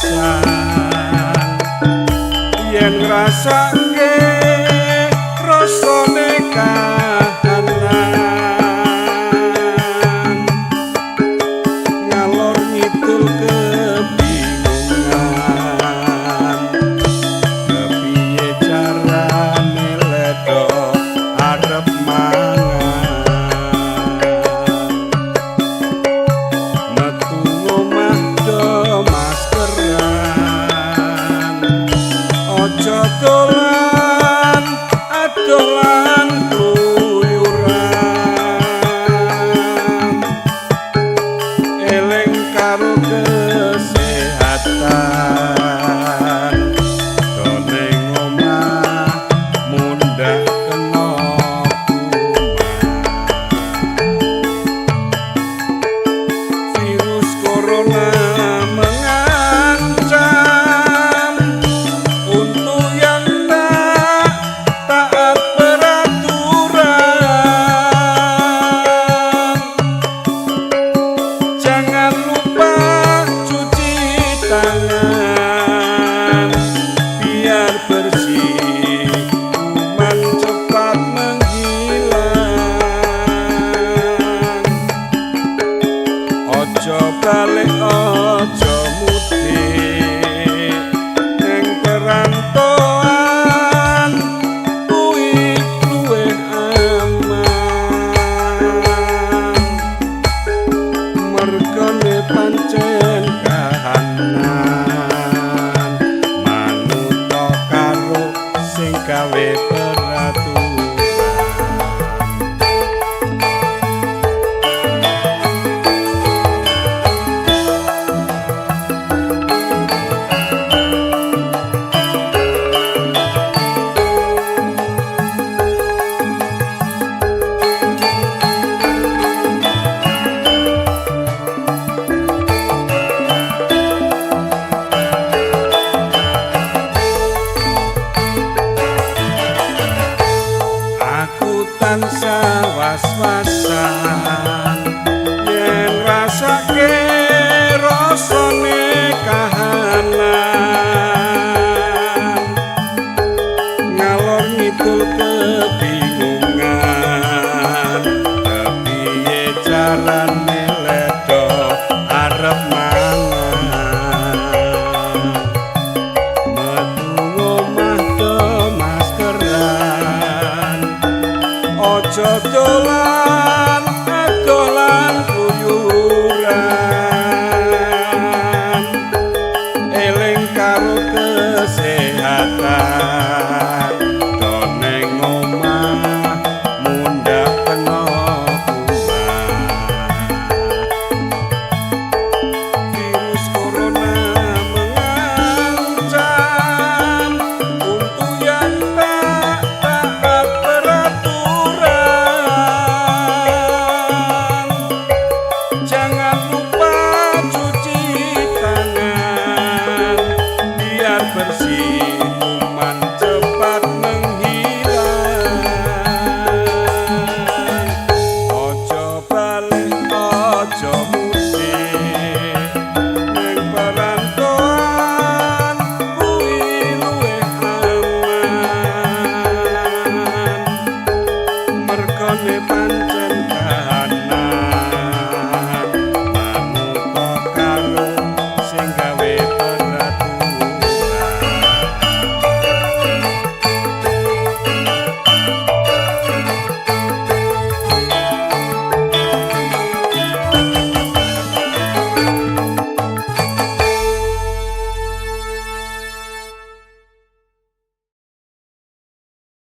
was-wasan yen ngrasake rasane kahanan ngalor ngidul kebingungan kepiye carane ledo arep dolan adolan kluyuran eling karo kesehatan done omah mundhak kena kuman virus corona biar bersih kuman cepat menghilang ojo balik ojo mudik neng perantauan kuwi luwih aman mergone pancen kahanan gawe peraturan tansah was-wasan yen rasake rasane kahanan ngalor ngidul kebingungan kepiye carane ledo arep mangan metu omah do maskeran ojo dolan